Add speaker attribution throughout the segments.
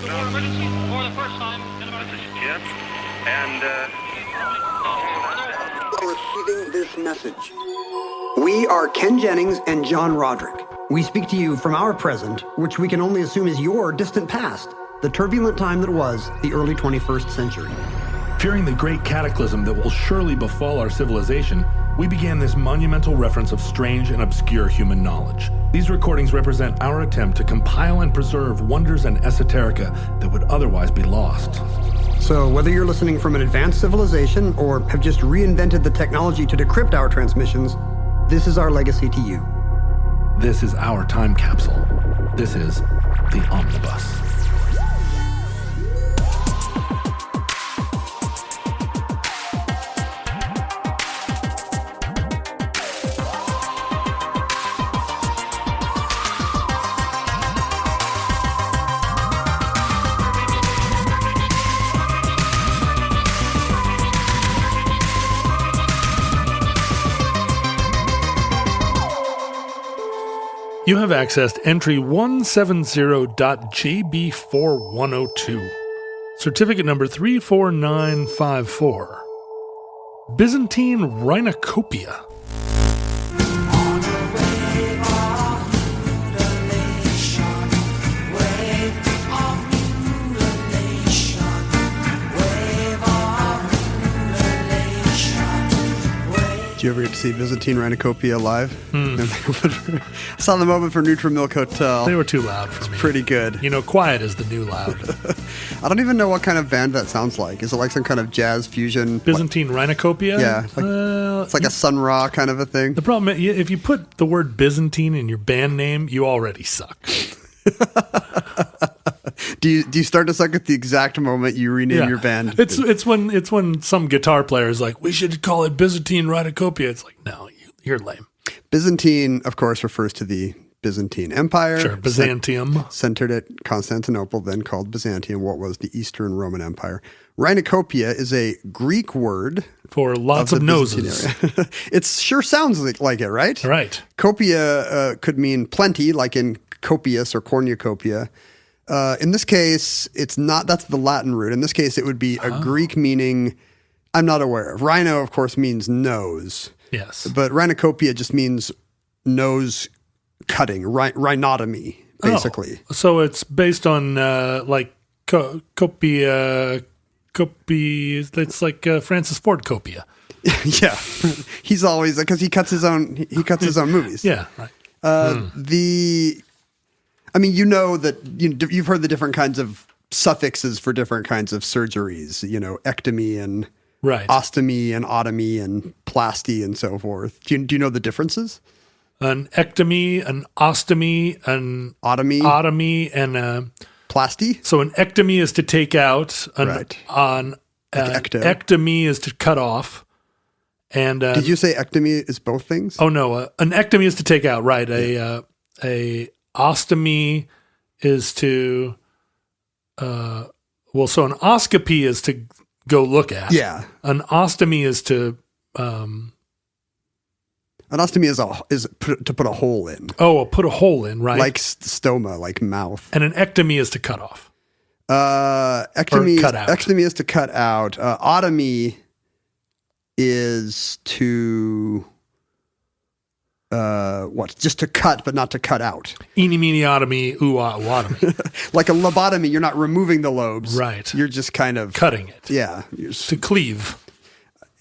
Speaker 1: emergency for the first time in America.
Speaker 2: This is Jim, and
Speaker 3: Receiving this message. We are Ken Jennings and John Roderick. We speak to you from our present, which we can only assume is your distant past, the turbulent time that was the early 21st century.
Speaker 4: Fearing the great cataclysm that will surely befall our civilization, we began this monumental reference of strange and obscure human knowledge. These recordings represent our attempt to compile and preserve wonders and esoterica that would otherwise be lost.
Speaker 3: So whether you're listening from an advanced civilization or have just reinvented the technology to decrypt our transmissions, this is our legacy to you.
Speaker 4: This is our time capsule. This is the Omnibus. You have accessed entry 170.JB4102, certificate number 34954, Byzantine Rhinokopia.
Speaker 5: Did you ever get to see Byzantine Rhinokopia live? I saw the moment for Neutral Milk Hotel.
Speaker 4: They were too loud for me.
Speaker 5: Pretty good.
Speaker 4: You know, quiet is the new loud.
Speaker 5: I don't even know what kind of band that sounds like. Is it like some kind of jazz fusion?
Speaker 4: Byzantine Rhinokopia?
Speaker 5: Yeah. It's like a Sun Ra kind of a thing.
Speaker 4: The problem is, if you put the word Byzantine in your band name, you already suck.
Speaker 5: Do you start to suck at the exact moment you rename your band?
Speaker 4: It's when some guitar player is like, we should call it Byzantine Rhinokopia. It's like, no, you're lame.
Speaker 5: Byzantine, of course, refers to the Byzantine Empire.
Speaker 4: Sure, Byzantium.
Speaker 5: Centered at Constantinople, then called Byzantium, what was the Eastern Roman Empire. Rhinokopia is a Greek word
Speaker 4: for lots of noses.
Speaker 5: It sure sounds like it, right?
Speaker 4: Right.
Speaker 5: Copia could mean plenty, like in copious or cornucopia. In this case, it's not. That's the Latin root. In this case, it would be a Greek meaning I'm not aware of. Rhino, of course, means nose.
Speaker 4: Yes.
Speaker 5: But rhinokopia just means nose cutting, rhinotomy, basically.
Speaker 4: Oh, so it's based on copia. It's like Francis Ford Copia.
Speaker 5: Yeah, he's always because he cuts his own. He cuts his own movies.
Speaker 4: Yeah, right.
Speaker 5: I mean, you know that you've heard the different kinds of suffixes for different kinds of surgeries. You know, ectomy and ostomy and otomy and plasty and so forth. Do you know the differences?
Speaker 4: An ectomy, an ostomy, an otomy, and
Speaker 5: plasty.
Speaker 4: So an ectomy is to take out. Ectomy is to cut off. And
Speaker 5: did you say ectomy is both things?
Speaker 4: Oh no, an ectomy is to take out. Right.
Speaker 5: Yeah.
Speaker 4: A ostomy is to. So an oscopy is to go look at.
Speaker 5: Yeah.
Speaker 4: An ostomy is to.
Speaker 5: An ostomy is to put a hole in.
Speaker 4: Oh, put a hole in, right?
Speaker 5: Like stoma, like mouth.
Speaker 4: And an ectomy is to cut off.
Speaker 5: Ectomy is to cut out. Otomy is to just to cut, but not to cut out.
Speaker 4: Eeny, meeny, otomy, ooh-ah-otomy.
Speaker 5: Like a lobotomy, you're not removing the lobes.
Speaker 4: Right.
Speaker 5: You're just kind of
Speaker 4: cutting it.
Speaker 5: Yeah.
Speaker 4: To cleave.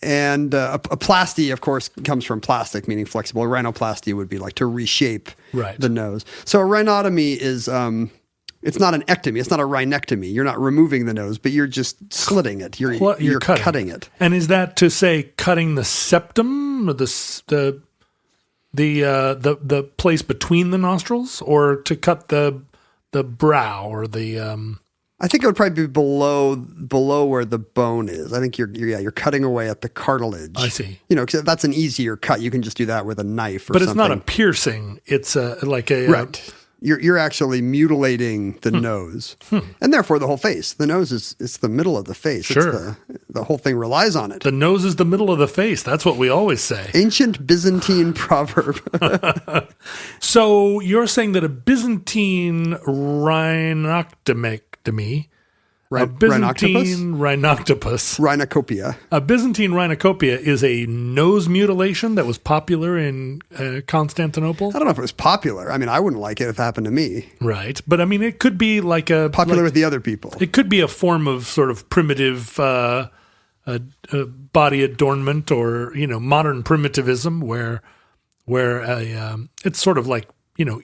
Speaker 5: And a plasty, of course, comes from plastic, meaning flexible. A rhinoplasty would be like to reshape the nose. So a rhinotomy is, it's not an ectomy. It's not a rhinectomy. You're not removing the nose, but you're just slitting it. You're cutting it.
Speaker 4: And is that to say cutting the septum, or the place between the nostrils, or to cut the brow or the?
Speaker 5: I think it would probably be below where the bone is. I think you're cutting away at the cartilage.
Speaker 4: I see.
Speaker 5: You know, because that's an easier cut. You can just do that with a knife or
Speaker 4: something. But it's not a piercing. It's like a
Speaker 5: right. You're actually mutilating the nose, and therefore the whole face. The nose it's the middle of the face.
Speaker 4: Sure.
Speaker 5: It's the whole thing relies on it.
Speaker 4: The nose is the middle of the face. That's what we always say.
Speaker 5: Ancient Byzantine proverb.
Speaker 4: So you're saying that a Byzantine rhinoctomy rhinectomy. A
Speaker 5: Byzantine
Speaker 4: rhinoctopus.
Speaker 5: Rhinokopia.
Speaker 4: A Byzantine rhinokopia is a nose mutilation that was popular in Constantinople.
Speaker 5: I don't know if it was popular. I mean, I wouldn't like it if it happened to me.
Speaker 4: Right. But I mean, it could be like a...
Speaker 5: Popular with the other people.
Speaker 4: It could be a form of sort of primitive body adornment or, modern primitivism where it's sort of like,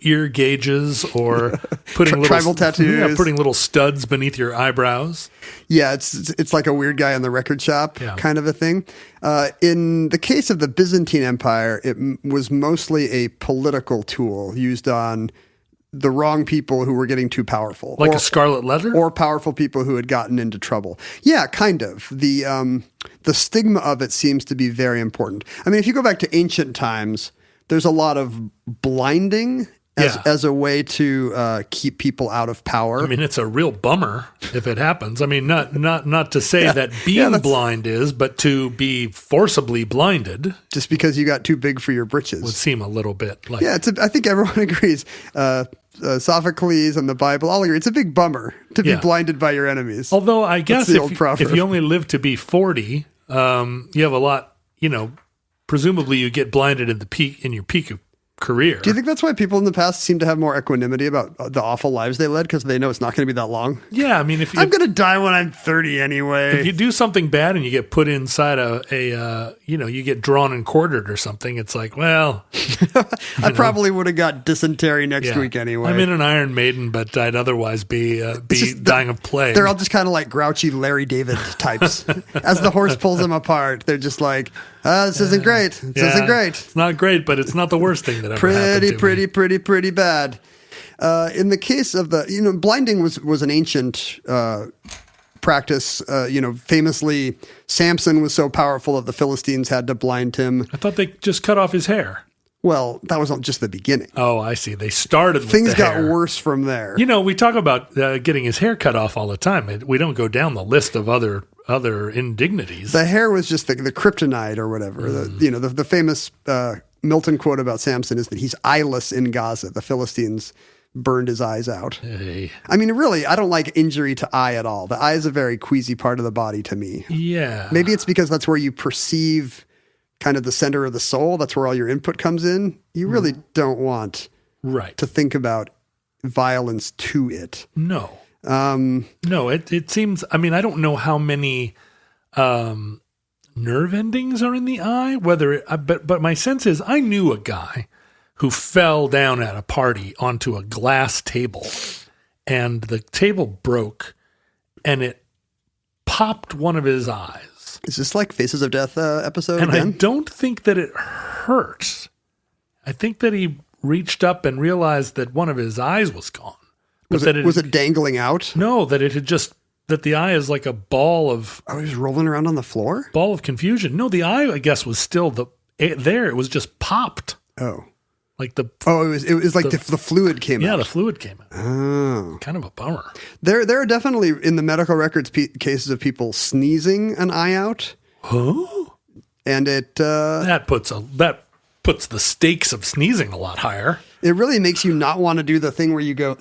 Speaker 4: ear gauges or putting
Speaker 5: tribal tattoos.
Speaker 4: Yeah, putting little studs beneath your eyebrows.
Speaker 5: Yeah, it's like a weird guy in the record shop kind of a thing. In the case of the Byzantine Empire, it was mostly a political tool used on the wrong people who were getting too powerful.
Speaker 4: Like a scarlet letter?
Speaker 5: Or powerful people who had gotten into trouble. Yeah, kind of. The stigma of it seems to be very important. I mean, if you go back to ancient times, there's a lot of blinding as a way to keep people out of power.
Speaker 4: I mean, it's a real bummer if it happens. I mean, not to say that being blind is, but to be forcibly blinded.
Speaker 5: Just because you got too big for your britches.
Speaker 4: Would seem a little bit like...
Speaker 5: Yeah, I think everyone agrees. Sophocles and the Bible all agree. It's a big bummer to be blinded by your enemies.
Speaker 4: Although I guess if you only live to be 40, you have a lot, presumably you get blinded in your peak of career.
Speaker 5: Do you think that's why people in the past seem to have more equanimity about the awful lives they led because they know it's not going to be that long?
Speaker 4: Yeah, I mean,
Speaker 5: I'm going to die when I'm 30 anyway.
Speaker 4: If you do something bad and you get put inside you get drawn and quartered or something, it's like, well,
Speaker 5: I probably would have got dysentery next week anyway.
Speaker 4: I'm in an Iron Maiden, but I'd otherwise be dying of plague.
Speaker 5: They're all just kind of like grouchy Larry David types. As the horse pulls them apart, they're just like, this isn't great. This isn't great.
Speaker 4: It's not great, but it's not the worst thing that ever happened to me.
Speaker 5: Pretty bad. In the case of blinding was an ancient practice. Famously, Samson was so powerful that the Philistines had to blind him.
Speaker 4: I thought they just cut off his hair.
Speaker 5: Well, that was just the beginning.
Speaker 4: Oh, I see. They started with
Speaker 5: Things
Speaker 4: the
Speaker 5: got
Speaker 4: hair.
Speaker 5: worse from there.
Speaker 4: We talk about getting his hair cut off all the time. We don't go down the list of other indignities.
Speaker 5: The hair was just the kryptonite or whatever. The famous Milton quote about Samson is that he's eyeless in Gaza. The Philistines burned his eyes out.
Speaker 4: Hey.
Speaker 5: I mean, really, I don't like injury to eye at all. The eye is a very queasy part of the body to me.
Speaker 4: Yeah.
Speaker 5: Maybe it's because that's where you perceive kind of the center of the soul. That's where all your input comes in. You really don't want to think about violence to it.
Speaker 4: No. No, it seems, I mean, I don't know how many nerve endings are in the eye, but my sense is I knew a guy who fell down at a party onto a glass table and the table broke and it popped one of his eyes.
Speaker 5: Is this like Faces of Death episode
Speaker 4: and
Speaker 5: again?
Speaker 4: I don't think that it hurt. I think that he reached up and realized that one of his eyes was gone.
Speaker 5: Was it dangling out?
Speaker 4: No, that the eye is like a ball of...
Speaker 5: Oh, he was rolling around on the floor?
Speaker 4: Ball of confusion. No, the eye, I guess, was still there. It was just popped.
Speaker 5: Oh.
Speaker 4: Like the...
Speaker 5: Oh, it was like the fluid came out.
Speaker 4: Yeah, the fluid came out.
Speaker 5: Oh.
Speaker 4: Kind of a bummer.
Speaker 5: There are definitely, in the medical records, cases of people sneezing an eye out.
Speaker 4: Huh?
Speaker 5: And it...
Speaker 4: That puts the stakes of sneezing a lot higher.
Speaker 5: It really makes you not want to do the thing where you go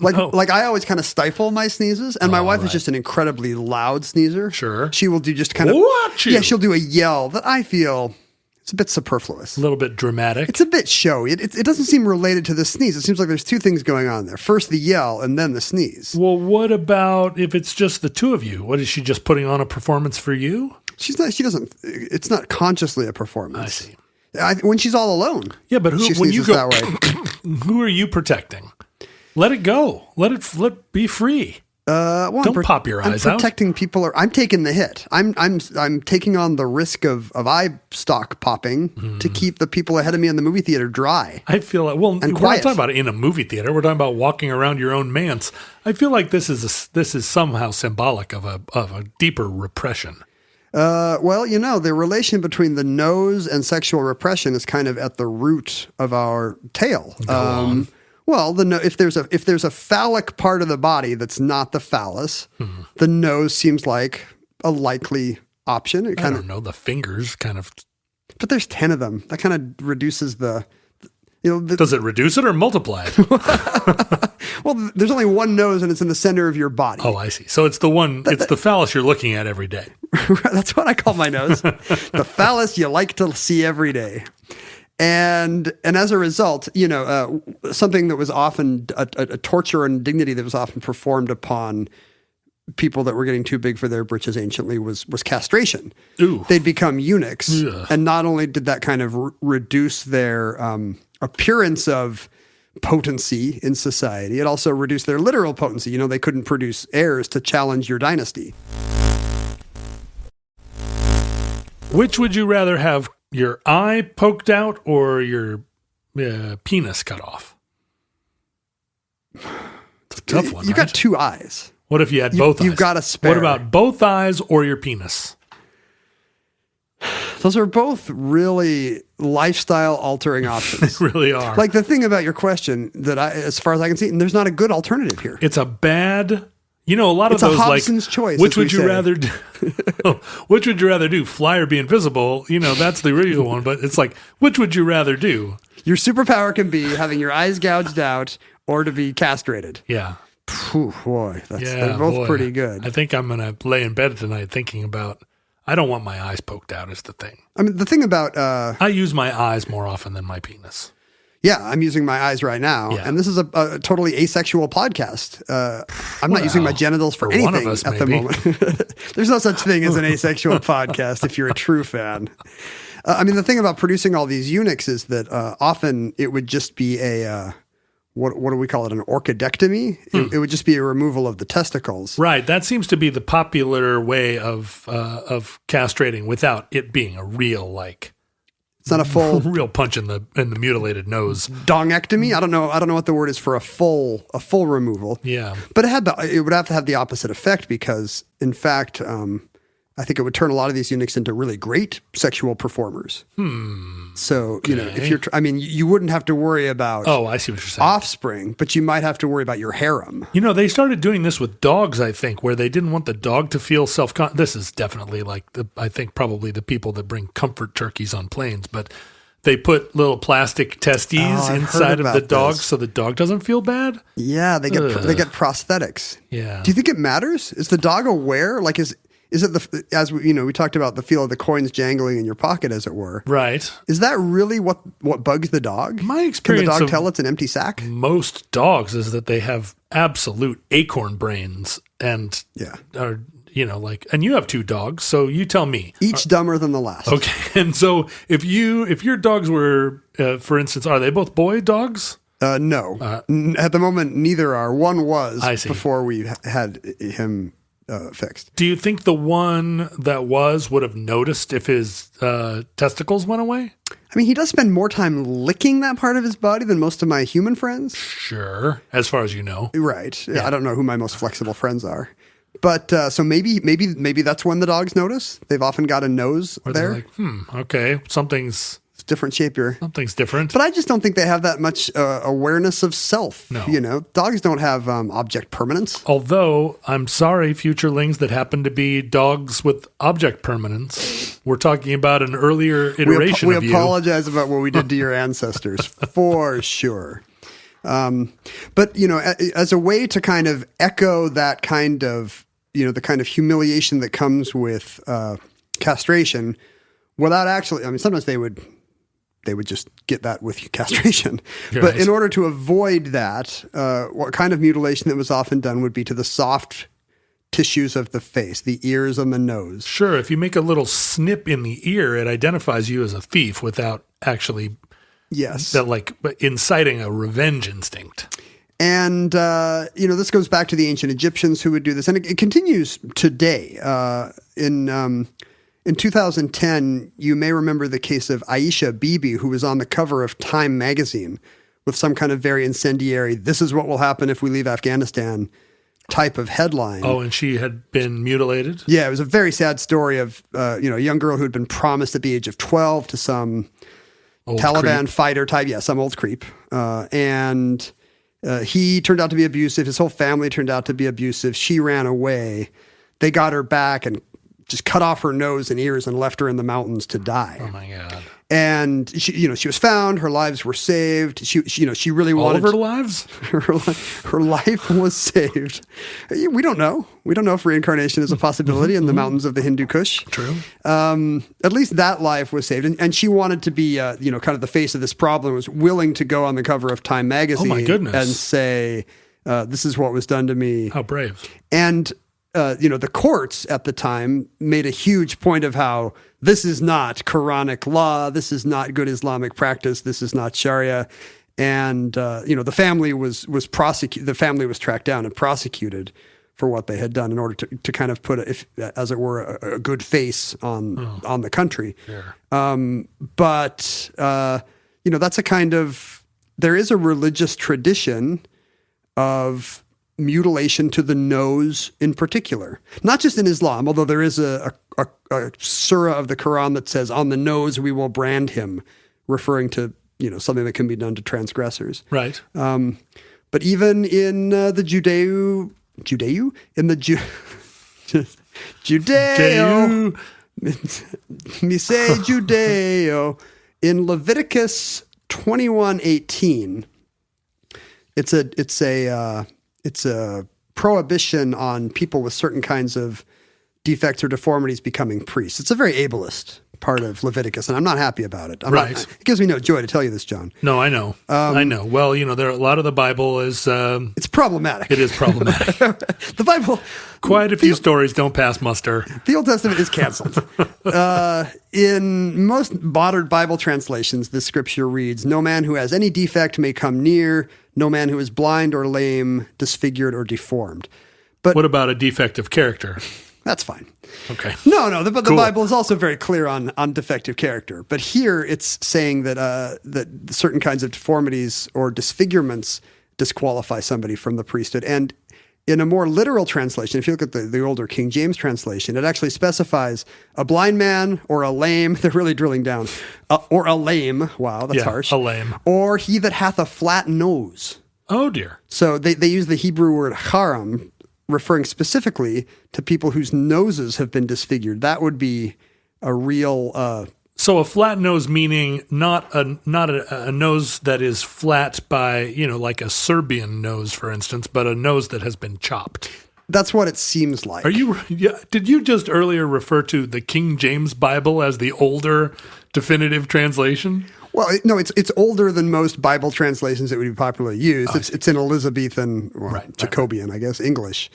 Speaker 5: like I always kind of stifle my sneezes, and my wife is just an incredibly loud sneezer.
Speaker 4: Sure.
Speaker 5: She will do just kind of
Speaker 4: Yeah,
Speaker 5: she'll do a yell that I feel it's a bit superfluous.
Speaker 4: A little bit dramatic.
Speaker 5: It's a bit showy. It doesn't seem related to the sneeze. It seems like there's two things going on there. First the yell and then the sneeze.
Speaker 4: Well, what about if it's just the two of you? What, is she just putting on a performance for you?
Speaker 5: It's not consciously a performance.
Speaker 4: I see.
Speaker 5: When she's all alone.
Speaker 4: Yeah, but when you go that way, who are you protecting? Let it go. Let it be free. Don't pop your eyes out.
Speaker 5: I'm protecting people. I'm taking the hit. I'm taking on the risk of eye stalk popping to keep the people ahead of me in the movie theater dry.
Speaker 4: I feel like we're not
Speaker 5: quiet.
Speaker 4: talking about it in a movie theater. We're talking about walking around your own manse. I feel like this is somehow symbolic of a deeper repression.
Speaker 5: Well, the relation between the nose and sexual repression is kind of at the root of our tale.
Speaker 4: Go on.
Speaker 5: Well, if there's a phallic part of the body that's not the phallus, the nose seems like a likely option.
Speaker 4: I don't know. The fingers kind of,
Speaker 5: but there's 10 of them. That kind of reduces the.
Speaker 4: Does it reduce it or multiply it?
Speaker 5: Well, there's only one nose, and it's in the center of your body.
Speaker 4: Oh, I see. So it's the one. It's the phallus you're looking at every day.
Speaker 5: That's what I call my nose. The phallus you like to see every day. And as a result, something that was often a torture and indignity that was often performed upon people that were getting too big for their britches anciently was castration.
Speaker 4: Ooh.
Speaker 5: They'd become eunuchs.
Speaker 4: Ugh.
Speaker 5: And not only did that kind of reduce their appearance of potency in society, it also reduced their literal potency. They couldn't produce heirs to challenge your dynasty.
Speaker 4: Which would you rather have, your eye poked out or your penis cut off? It's a tough one.
Speaker 5: You got two eyes.
Speaker 4: What if you had both eyes?
Speaker 5: You've got a spare.
Speaker 4: What about both eyes or your penis?
Speaker 5: Those are both really lifestyle-altering options.
Speaker 4: They really are.
Speaker 5: Like the thing about your question that as far as I can see, there's not a good alternative here.
Speaker 4: It's a bad... a lot of
Speaker 5: it's
Speaker 4: those
Speaker 5: a Hobson's choice.
Speaker 4: Which would you rather do? Which would you rather do? Fly or be invisible? That's the original one. But it's like, which would you rather do?
Speaker 5: Your superpower can be having your eyes gouged out or to be castrated.
Speaker 4: Yeah.
Speaker 5: Phew, boy, they're both pretty good.
Speaker 4: I think I'm going to lay in bed tonight thinking about, I don't want my eyes poked out is the thing.
Speaker 5: I mean, the thing about...
Speaker 4: I use my eyes more often than my penis.
Speaker 5: Yeah, I'm using my eyes right now, and this is a totally asexual podcast. I'm not using my genitals for anything
Speaker 4: one of us,
Speaker 5: at the moment. There's no such thing as an asexual podcast if you're a true fan. The thing about producing all these eunuchs is that often it would just be a... what do we call it? An orchidectomy? It would just be a removal of the testicles.
Speaker 4: Right. That seems to be the popular way of castrating without it being a real
Speaker 5: It's not a full
Speaker 4: real punch in the mutilated nose.
Speaker 5: Dongectomy? I don't know what the word is for a full removal.
Speaker 4: Yeah.
Speaker 5: But it would have to have the opposite effect because, in fact, I think it would turn a lot of these eunuchs into really great sexual performers. So, if you're, you wouldn't have to worry about
Speaker 4: I see what you're saying.
Speaker 5: Offspring, but you might have to worry about your harem.
Speaker 4: They started doing this with dogs, I think, where they didn't want the dog to feel this is definitely I think probably the people that bring comfort turkeys on planes, but they put little plastic testes inside of the dog so the dog doesn't feel bad.
Speaker 5: Yeah, they get prosthetics.
Speaker 4: Yeah.
Speaker 5: Do you think it matters? Is the dog aware? Is it as we talked about the feel of the coins jangling in your pocket, as it were?
Speaker 4: Right.
Speaker 5: Is that really what bugs the dog?
Speaker 4: My experience
Speaker 5: Can the dog tell it's an empty sack?
Speaker 4: Most dogs is that they have absolute acorn brains and are and you have two dogs, so you tell me.
Speaker 5: Each dumber than the last.
Speaker 4: Okay, and so if your dogs were, for instance, are they both boy dogs?
Speaker 5: No. At the moment, neither are. One was
Speaker 4: before
Speaker 5: we had him fixed.
Speaker 4: Do you think the one that would have noticed if his testicles went away?
Speaker 5: He does spend more time licking that part of his body than most of my human friends.
Speaker 4: Sure, as far as you know.
Speaker 5: Right. Yeah. I don't know who my most flexible friends are. But so maybe that's when the dogs notice. They've often got a nose there.
Speaker 4: Okay, something's
Speaker 5: different shape here.
Speaker 4: Something's different.
Speaker 5: But I just don't think they have that much awareness of self.
Speaker 4: No.
Speaker 5: Dogs don't have object permanence.
Speaker 4: Although, I'm sorry, futurelings that happen to be dogs with object permanence. We're talking about an earlier iteration of you.
Speaker 5: We apologize about what we did to your ancestors, for sure. But, as a way to kind of echo that kind of, the kind of humiliation that comes with castration, without actually, sometimes they would just get that with castration.
Speaker 4: Right.
Speaker 5: But in order to avoid that, what kind of mutilation that was often done would be to the soft tissues of the face, the ears and the nose.
Speaker 4: Sure. If you make a little snip in the ear, it identifies you as a thief without actually inciting a revenge instinct.
Speaker 5: And, this goes back to the ancient Egyptians who would do this. And it continues today. In 2010, you may remember the case of Aisha Bibi, who was on the cover of Time magazine with some kind of very incendiary, "This is what will happen if we leave Afghanistan" type of headline.
Speaker 4: Oh, and she had been mutilated?
Speaker 5: Yeah, it was a very sad story of a young girl who had been promised at the age of 12 to some old Taliban creep. Fighter type. Yeah, some old creep. And he turned out to be abusive. His whole family turned out to be abusive. She ran away. They got her back and just cut off her nose and ears and left her in the mountains to die.
Speaker 4: Oh, my God.
Speaker 5: And she was found. Her lives were saved. She really wanted
Speaker 4: all of her lives.
Speaker 5: Her life was saved. We don't know. We don't know if reincarnation is a possibility in the mountains of the Hindu Kush.
Speaker 4: True.
Speaker 5: At least that life was saved, and she wanted to be, kind of the face of this problem. Was willing to go on the cover of Time magazine.
Speaker 4: Oh my goodness.
Speaker 5: And say, "This is what was done to me."
Speaker 4: How brave.
Speaker 5: And the courts at the time made a huge point of how this is not Quranic law, this is not good Islamic practice, this is not Sharia, and the family was prosecuted. The family was tracked down and prosecuted for what they had done in order to kind of put, as it were, a good face on the country.
Speaker 4: Sure.
Speaker 5: But that's a kind of, there is a religious tradition of mutilation to the nose in particular, not just in Islam, although there is a surah of the Quran that says, on the nose we will brand him, referring to, something that can be done to transgressors.
Speaker 4: Right.
Speaker 5: But even in the Judeo, me say Judeo, in Leviticus 21:18, it's a prohibition on people with certain kinds of defects or deformities becoming priests. It's a very ableist part of Leviticus, and I'm not happy about it. It gives me no joy to tell you this, John.
Speaker 4: No, I know. I know. Well, there a lot of the Bible is...
Speaker 5: it's problematic.
Speaker 4: It is problematic.
Speaker 5: The Bible...
Speaker 4: Quite a few stories don't pass muster.
Speaker 5: The Old Testament is canceled. In most modern Bible translations, this scripture reads, "No man who has any defect may come near, no man who is blind or lame, disfigured or deformed." But
Speaker 4: what about a defective character?
Speaker 5: That's fine.
Speaker 4: Okay.
Speaker 5: No, but the Bible is also very clear on defective character. But here it's saying that that certain kinds of deformities or disfigurements disqualify somebody from the priesthood. And in a more literal translation, if you look at the older King James translation, it actually specifies a blind man or a lame. They're really drilling down. Or a lame. Wow, that's harsh.
Speaker 4: A lame.
Speaker 5: Or he that hath a flat nose.
Speaker 4: Oh, dear.
Speaker 5: So they use the Hebrew word haram, referring specifically to people whose noses have been disfigured. That would be a real...
Speaker 4: So a flat nose meaning not a nose that is flat by, like a Serbian nose, for instance, but a nose that has been chopped.
Speaker 5: That's what it seems like.
Speaker 4: Did you just earlier refer to the King James Bible as the older definitive translation?
Speaker 5: Well, no, it's older than most Bible translations that would be popularly used. It's in Elizabethan, Jacobean, I guess, English.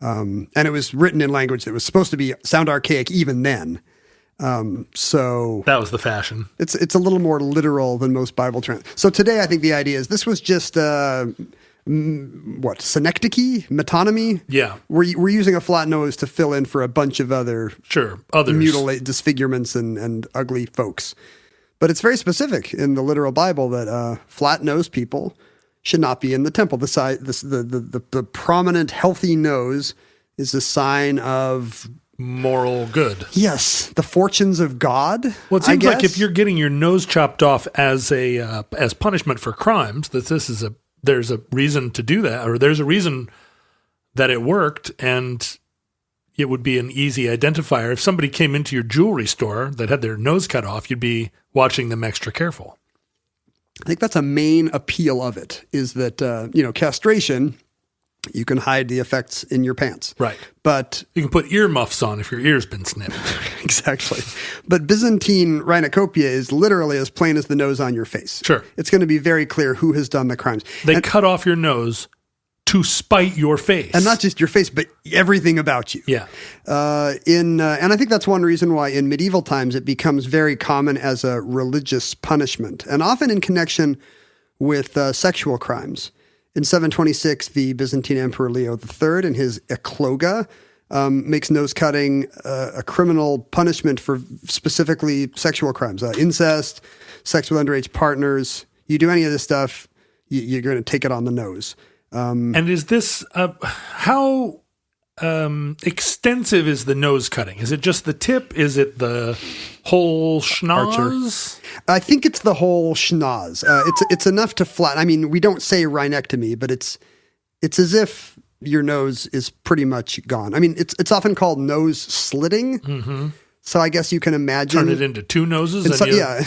Speaker 5: And it was written in language that was supposed to sound archaic even then. So
Speaker 4: that was the fashion.
Speaker 5: It's a little more literal than most Bible So today, I think the idea is this was just synecdoche, metonymy.
Speaker 4: Yeah,
Speaker 5: we're using a flat nose to fill in for a bunch of others disfigurements and ugly folks. But it's very specific in the literal Bible that flat-nosed people should not be in the temple. The prominent, healthy nose is a sign of
Speaker 4: moral good.
Speaker 5: Yes, the fortunes of God.
Speaker 4: Well, it seems like if you're getting your nose chopped off as punishment for crimes, that there's a reason to do that, or there's a reason that it worked, and it would be an easy identifier. If somebody came into your jewelry store that had their nose cut off, you'd be watching them extra careful.
Speaker 5: I think that's a main appeal of it, is that, castration, you can hide the effects in your pants.
Speaker 4: Right.
Speaker 5: But
Speaker 4: you can put earmuffs on if your ear's been snipped.
Speaker 5: Exactly. But Byzantine Rhinokopia is literally as plain as the nose on your face.
Speaker 4: Sure.
Speaker 5: It's going to be very clear who has done the crimes.
Speaker 4: They cut off your nose to spite your face.
Speaker 5: And not just your face, but everything about you.
Speaker 4: Yeah.
Speaker 5: And I think that's one reason why in medieval times it becomes very common as a religious punishment, and often in connection with sexual crimes. In 726, the Byzantine Emperor Leo III, in his Ecloga, makes nose cutting a criminal punishment for specifically sexual crimes, incest, sex with underage partners. You do any of this stuff, you're going to take it on the nose.
Speaker 4: And is this how extensive is the nose cutting? Is it just the tip? Is it the whole schnoz?
Speaker 5: I think it's the whole schnoz. It's enough to flatten. I mean, we don't say rhinectomy, but it's as if your nose is pretty much gone. I mean, it's often called nose slitting. Mm-hmm. So I guess you can imagine.
Speaker 4: Turn it into two noses.
Speaker 5: Yeah,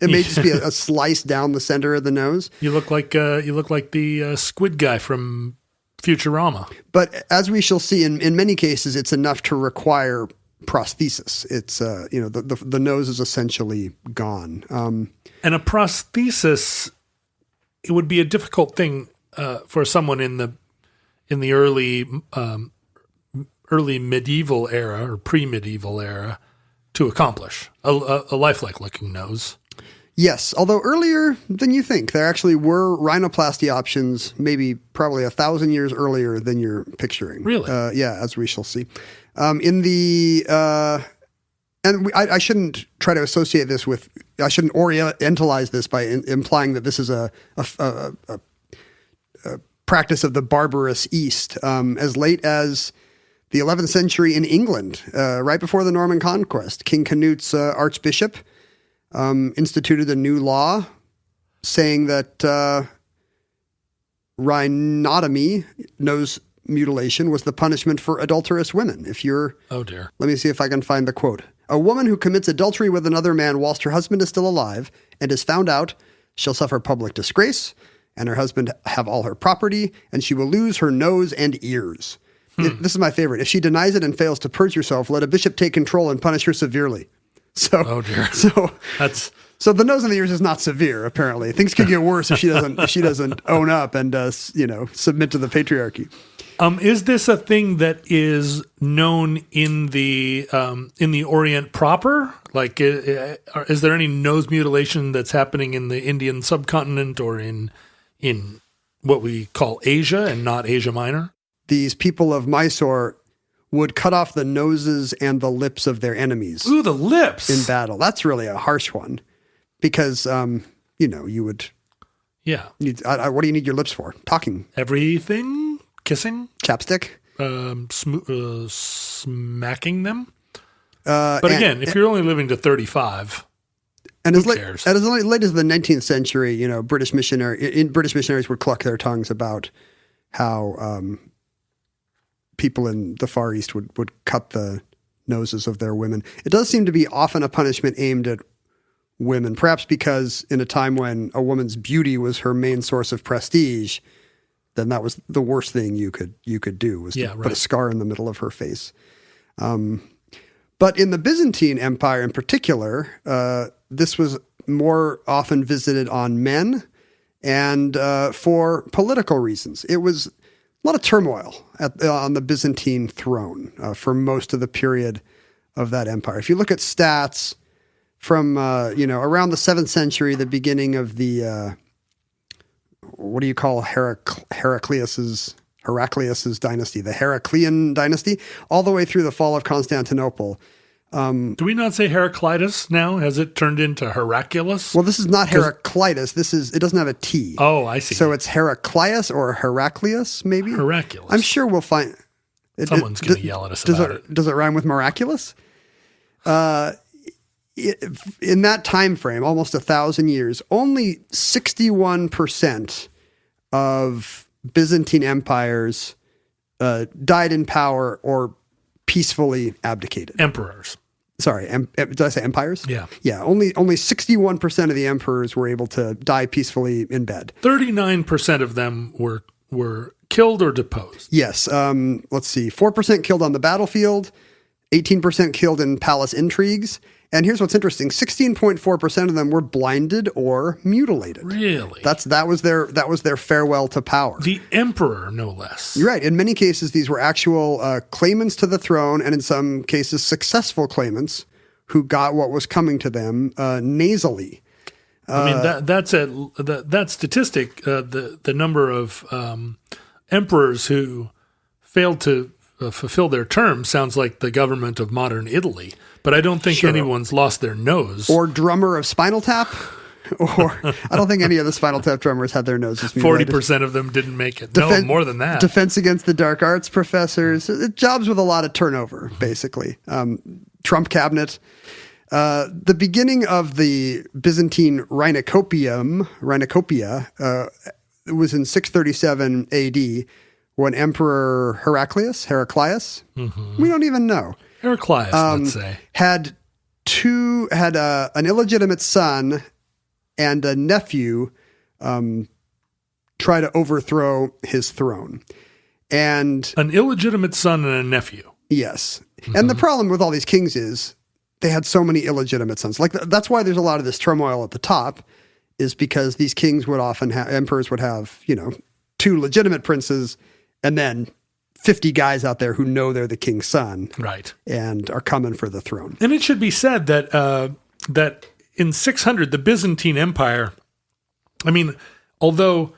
Speaker 5: it may just be a slice down the center of the nose.
Speaker 4: You look like the squid guy from Futurama.
Speaker 5: But as we shall see, in many cases, it's enough to require prosthesis. It's the nose is essentially gone.
Speaker 4: And a prosthesis, it would be a difficult thing for someone in the early medieval era or pre-medieval era to accomplish a lifelike looking nose.
Speaker 5: Yes, although earlier than you think. There actually were rhinoplasty options, probably 1,000 years earlier than you're picturing.
Speaker 4: Really?
Speaker 5: Yeah, as we shall see. I shouldn't try to associate this with, I shouldn't orientalize this by implying that this is a practice of the barbarous East. As late as the 11th century in England, right before the Norman Conquest, King Canute's archbishop instituted a new law saying that rhinotomy, nose mutilation, was the punishment for adulterous women.
Speaker 4: Oh dear.
Speaker 5: Let me see if I can find the quote. A woman who commits adultery with another man whilst her husband is still alive and is found out shall suffer public disgrace, and her husband have all her property, and she will lose her nose and ears. This is my favorite. If she denies it and fails to purge herself, let a bishop take control and punish her severely. So,
Speaker 4: oh dear.
Speaker 5: So the nose and the ears is not severe. Apparently, things could get worse if she doesn't own up and submit to the patriarchy.
Speaker 4: Is this a thing that is known in the Orient proper? Like, is there any nose mutilation that's happening in the Indian subcontinent or in what we call Asia and not Asia Minor?
Speaker 5: These people of Mysore would cut off the noses and the lips of their enemies.
Speaker 4: Ooh, the lips!
Speaker 5: In battle. That's really a harsh one because, you would...
Speaker 4: Yeah.
Speaker 5: What do you need your lips for? Talking.
Speaker 4: Everything? Kissing?
Speaker 5: Chapstick?
Speaker 4: Smacking them? But again, if you're only living to 35...
Speaker 5: And as late as the 19th century, British missionaries would cluck their tongues about how people in the Far East would cut the noses of their women. It does seem to be often a punishment aimed at women, perhaps because in a time when a woman's beauty was her main source of prestige, then that was the worst thing you could do was to put a scar in the middle of her face. But in the Byzantine Empire in particular, this was more often visited on men and for political reasons. It was a lot of turmoil on the Byzantine throne for most of the period of that empire. If you look at stats from, around the 7th century, the beginning of the, what do you call Heraclius's dynasty, the Heraclean dynasty, all the way through the fall of Constantinople.
Speaker 4: Do we not say Heraclitus now? Has it turned into Heraclius?
Speaker 5: Well, this is not Heraclitus. It doesn't have a T.
Speaker 4: Oh, I see.
Speaker 5: So it's Heraclius or Heraclius, maybe?
Speaker 4: Heraclius.
Speaker 5: I'm sure we'll find...
Speaker 4: Someone's going to yell at us about it.
Speaker 5: Does it rhyme with miraculous? In that time frame, almost 1,000 years, only 61% of Byzantine empires died in power or peacefully abdicated.
Speaker 4: Emperors.
Speaker 5: Sorry, did I say empires?
Speaker 4: Yeah.
Speaker 5: Yeah, only 61% of the emperors were able to die peacefully in bed.
Speaker 4: 39% of them were killed or deposed.
Speaker 5: Yes. Let's see. 4% killed on the battlefield, 18% killed in palace intrigues. And here's what's interesting. 16.4% of them were blinded or mutilated.
Speaker 4: Really?
Speaker 5: That was their farewell to power.
Speaker 4: The emperor, no less.
Speaker 5: You're right. In many cases, these were actual claimants to the throne, and in some cases, successful claimants who got what was coming to them nasally.
Speaker 4: I mean, that statistic, the number of emperors who failed to fulfill their term sounds like the government of modern Italy. But I don't think anyone's lost their nose.
Speaker 5: Or drummer of Spinal Tap. Or I don't think any of the Spinal Tap drummers had their noses mutilated.
Speaker 4: 40% of them didn't make it. No, more than that.
Speaker 5: Defense against the dark arts professors. Jobs with a lot of turnover, basically. Trump cabinet. The beginning of the Byzantine Rhinokopia was in 637 AD when Emperor Heraclius, we don't even know.
Speaker 4: Heraclius, let's say,
Speaker 5: had an illegitimate son and a nephew try to overthrow his throne. And
Speaker 4: an illegitimate son and a nephew.
Speaker 5: Yes. Mm-hmm. And the problem with all these kings is they had so many illegitimate sons. Like that's why there's a lot of this turmoil at the top, is because these kings would often emperors would have, 2 legitimate princes and then 50 guys out there who know they're the king's son.
Speaker 4: Right.
Speaker 5: And are coming for the throne.
Speaker 4: And it should be said that that in 600, the Byzantine Empire, although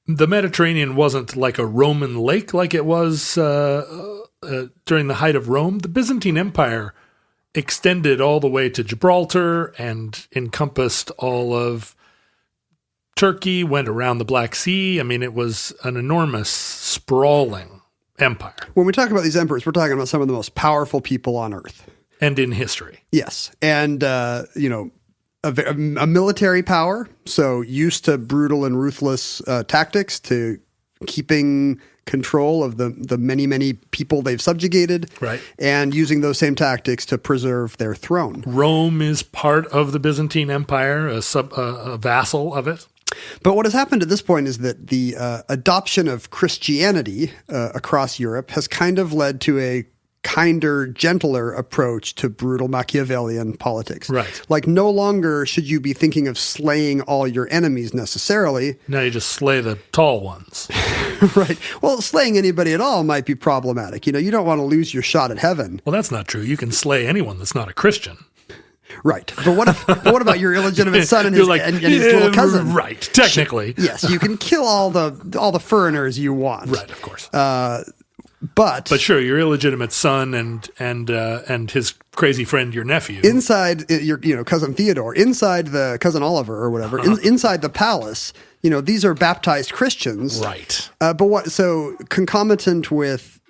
Speaker 4: the Mediterranean wasn't like a Roman lake like it was during the height of Rome, the Byzantine Empire extended all the way to Gibraltar and encompassed all of Turkey, went around the Black Sea. It was an enormous, sprawling empire.
Speaker 5: When we talk about these emperors, we're talking about some of the most powerful people on earth.
Speaker 4: And in history.
Speaker 5: Yes. And, a military power, so used to brutal and ruthless tactics, to keeping control of the many, many people they've subjugated,
Speaker 4: right,
Speaker 5: and using those same tactics to preserve their throne.
Speaker 4: Rome is part of the Byzantine Empire, a vassal of it.
Speaker 5: But what has happened at this point is that the adoption of Christianity across Europe has kind of led to a kinder, gentler approach to brutal Machiavellian politics.
Speaker 4: Right.
Speaker 5: Like no longer should you be thinking of slaying all your enemies necessarily.
Speaker 4: Now you just slay the tall ones.
Speaker 5: Right. Well, slaying anybody at all might be problematic. You don't want to lose your shot at heaven.
Speaker 4: Well, that's not true. You can slay anyone that's not a Christian.
Speaker 5: Right. But what about your illegitimate son and his little cousin?
Speaker 4: Right. Technically.
Speaker 5: Yes, you can kill all the foreigners you want.
Speaker 4: Right, of course.
Speaker 5: But
Speaker 4: sure, your illegitimate son and his crazy friend, your nephew,
Speaker 5: inside your cousin Theodore, inside the cousin Oliver or whatever, inside the palace, these are baptized Christians,
Speaker 4: right?
Speaker 5: So concomitant with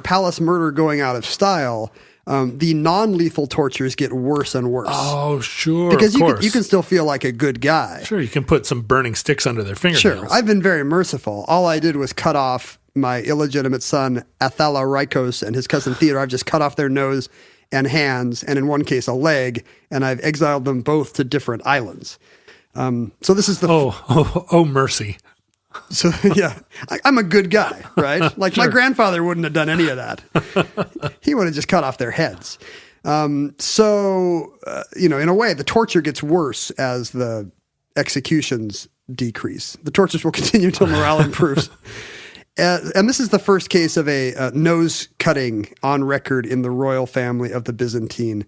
Speaker 5: palace murder going out of style, the non-lethal tortures get worse and worse.
Speaker 4: Oh, sure,
Speaker 5: because
Speaker 4: of course.
Speaker 5: You can still feel like a good guy.
Speaker 4: Sure, you can put some burning sticks under their fingernails.
Speaker 5: Sure, I've been very merciful. All I did was cut off my illegitimate son, Athalarikos, and his cousin Theodore. I've just cut off their nose and hands, and in one case, a leg, and I've exiled them both to different islands. So this is the...
Speaker 4: Oh, mercy. So,
Speaker 5: yeah, I'm a good guy, right? Like
Speaker 4: sure.
Speaker 5: My grandfather wouldn't have done any of that. He would have just cut off their heads. In a way, the torture gets worse as the executions decrease. The tortures will continue until morale improves. And this is the first case of a nose cutting on record in the royal family of the Byzantine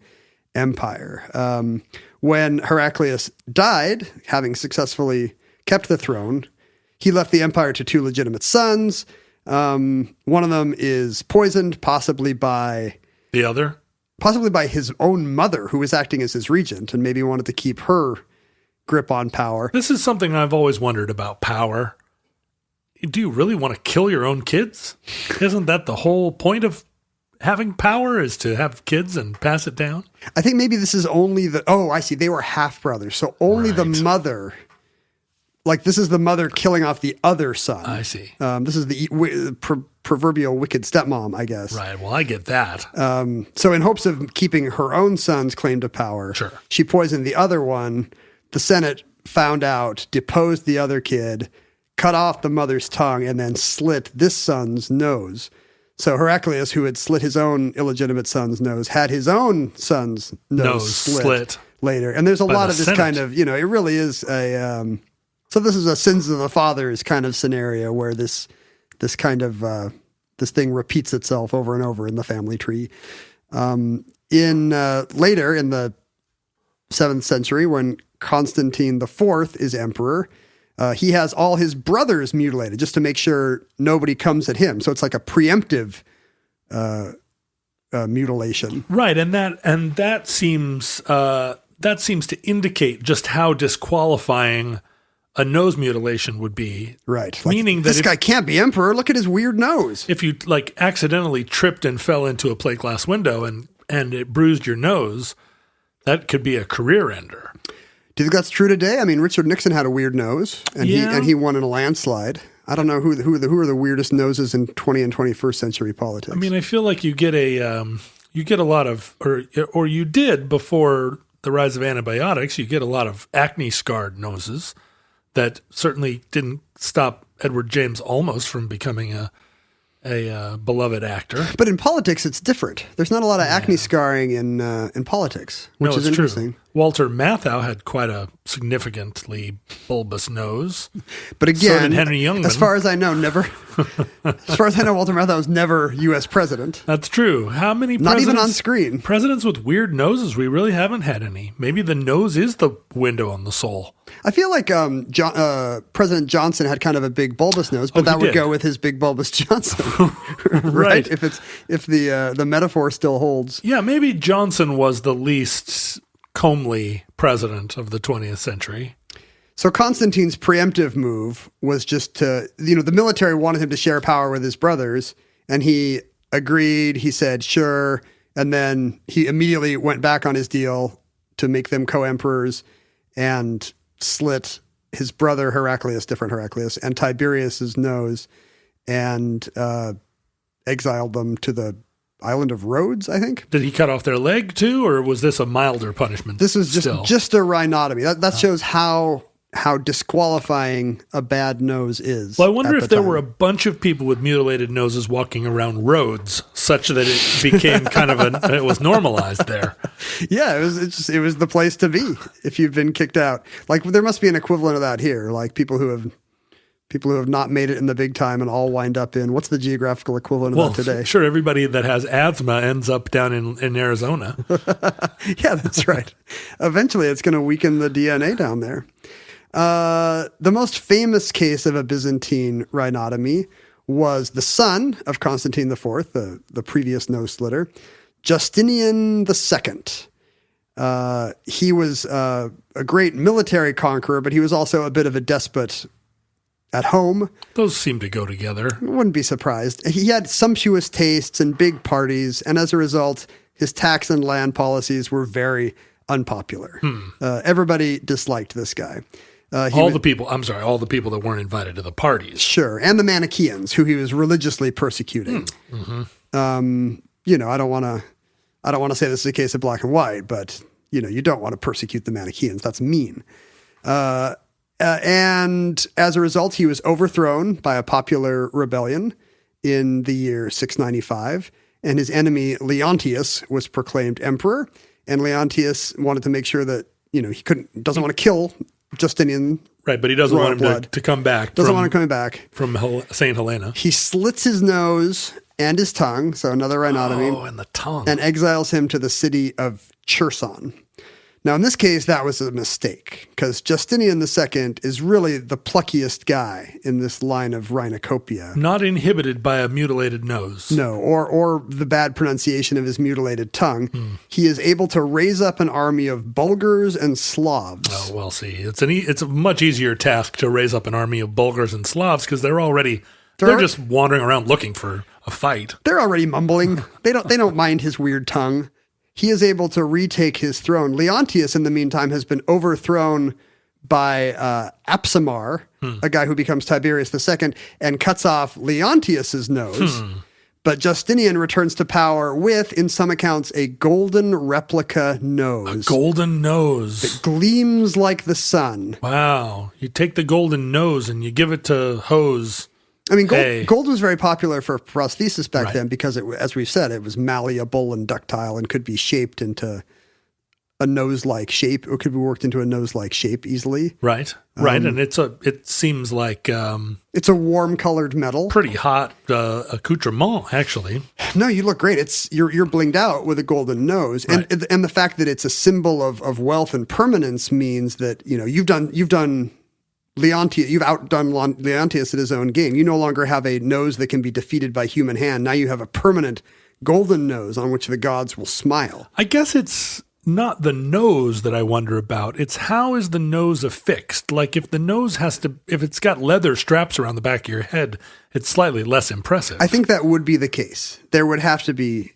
Speaker 5: Empire. When Heraclius died, having successfully kept the throne, he left the empire to 2 legitimate sons. One of them is poisoned, possibly by...
Speaker 4: The other?
Speaker 5: Possibly by his own mother, who was acting as his regent and maybe wanted to keep her grip on power.
Speaker 4: This is something I've always wondered about power. Do you really want to kill your own kids? Isn't that the whole point of having power, is to have kids and pass it down?
Speaker 5: I think maybe this is only I see. They were half brothers. So only the mother, like this is the mother killing off the other son.
Speaker 4: I see.
Speaker 5: This is the proverbial wicked stepmom, I guess.
Speaker 4: Right. Well, I get that.
Speaker 5: So in hopes of keeping her own son's claim to power,
Speaker 4: sure,
Speaker 5: she poisoned the other one. The Senate found out, deposed the other kid, cut off the mother's tongue, and then slit this son's nose. So Heraclius, who had slit his own illegitimate son's nose, had his own son's nose slit later. And there's a lot of this Senate. Kind of, it really is a... so this is a sins of the fathers kind of scenario where this kind of... this thing repeats itself over and over in the family tree. Later in the 7th century, when Constantine IV is emperor... he has all his brothers mutilated just to make sure nobody comes at him. So it's like a preemptive mutilation,
Speaker 4: right? And that seems to indicate just how disqualifying a nose mutilation would be,
Speaker 5: right?
Speaker 4: Meaning that
Speaker 5: this guy can't be emperor. Look at his weird nose.
Speaker 4: If you accidentally tripped and fell into a plate glass window and it bruised your nose, that could be a career ender.
Speaker 5: Do you think that's true today? I mean, Richard Nixon had a weird nose, and he won in a landslide. I don't know who are the weirdest noses in 20th and 21st century politics.
Speaker 4: I mean, I feel like you get a You get a lot of, or you did before the rise of antibiotics, you get a lot of acne-scarred noses that certainly didn't stop Edward James Olmos from becoming a beloved actor.
Speaker 5: But in politics, it's different. There's not a lot of acne scarring in politics, which is interesting.
Speaker 4: True. Walter Matthau had quite a significantly bulbous nose.
Speaker 5: But again,
Speaker 4: so did Henry Youngman.
Speaker 5: As far as I know, Walter Matthau was never U.S. president.
Speaker 4: That's true. How many
Speaker 5: not even on screen.
Speaker 4: Presidents with weird noses? We really haven't had any. Maybe the nose is the window on the soul.
Speaker 5: I feel like President Johnson had kind of a big bulbous nose, but that would go with his big bulbous Johnson, right? If the metaphor still holds.
Speaker 4: Yeah, maybe Johnson was the least comely president of the 20th century.
Speaker 5: So Constantine's preemptive move was just to, the military wanted him to share power with his brothers, and he agreed. He said, sure. And then he immediately went back on his deal to make them co-emperors and slit his brother different Heraclius, and Tiberius's nose, and exiled them to the island of Rhodes, I think.
Speaker 4: Did he cut off their leg too, or was this a milder punishment?
Speaker 5: This was just a rhinotomy. That shows how disqualifying a bad nose is.
Speaker 4: Well, I wonder if there were a bunch of people with mutilated noses walking around Rhodes, such that it became kind of it was normalized there.
Speaker 5: Yeah, it was the place to be if you've been kicked out. Like, there must be an equivalent of that here. Like people who have not made it in the big time and all wind up in, what's the geographical equivalent of that today?
Speaker 4: Sure, everybody that has asthma ends up down in Arizona.
Speaker 5: Yeah, that's right. Eventually, it's going to weaken the DNA down there. The most famous case of a Byzantine rhinotomy was the son of Constantine IV, the previous nose slitter, Justinian II. He was a great military conqueror, but he was also a bit of a despot at home.
Speaker 4: Those seem to go together.
Speaker 5: I wouldn't be surprised. He had sumptuous tastes and big parties, and as a result, his tax and land policies were very unpopular. Everybody disliked this guy. All the people that weren't invited to the parties. Sure, and the Manichaeans, who he was religiously persecuting.
Speaker 4: Mm-hmm.
Speaker 5: I don't want to say this is a case of black and white, but you don't want to persecute the Manichaeans. That's mean. And as a result, he was overthrown by a popular rebellion in the year 695, and his enemy Leontius was proclaimed emperor. And Leontius wanted to make sure that he doesn't want to kill Justinian.
Speaker 4: Right, but he doesn't want him to come back.
Speaker 5: Doesn't want him coming back
Speaker 4: from Saint Helena.
Speaker 5: He slits his nose and his tongue, so another rhinotomy.
Speaker 4: Oh, and the tongue.
Speaker 5: And exiles him to the city of Cherson. Now, in this case, that was a mistake, because Justinian II is really the pluckiest guy in this line of Rhinokopia.
Speaker 4: Not inhibited by a mutilated nose.
Speaker 5: No, or the bad pronunciation of his mutilated tongue. He is able to raise up an army of Bulgars and Slavs.
Speaker 4: Oh, well, see, it's a much easier task to raise up an army of Bulgars and Slavs, because they're just wandering around looking for a fight.
Speaker 5: They're already mumbling. They don't mind his weird tongue. He is able to retake his throne. Leontius, in the meantime, has been overthrown by Apsamar, a guy who becomes Tiberius II, and cuts off Leontius's nose. But Justinian returns to power with, in some accounts, a golden replica nose.
Speaker 4: A golden nose.
Speaker 5: That gleams like the sun.
Speaker 4: Wow. You take the golden nose and you give it to Hose.
Speaker 5: I mean, gold was very popular for prosthesis back then because, as we've said, it was malleable and ductile and could be shaped into a nose-like shape. It could be worked into a nose-like shape easily.
Speaker 4: Right, and it seems like
Speaker 5: it's a warm-colored metal.
Speaker 4: Pretty hot accoutrement, actually.
Speaker 5: No, you look great. You're blinged out with a golden nose, and the fact that it's a symbol of wealth and permanence means that you've outdone Leontius at his own game. You no longer have a nose that can be defeated by human hand. Now you have a permanent golden nose on which the gods will smile.
Speaker 4: I guess it's not the nose that I wonder about. It's how is the nose affixed? Like if it's got leather straps around the back of your head, it's slightly less impressive.
Speaker 5: I think that would be the case. There would have to be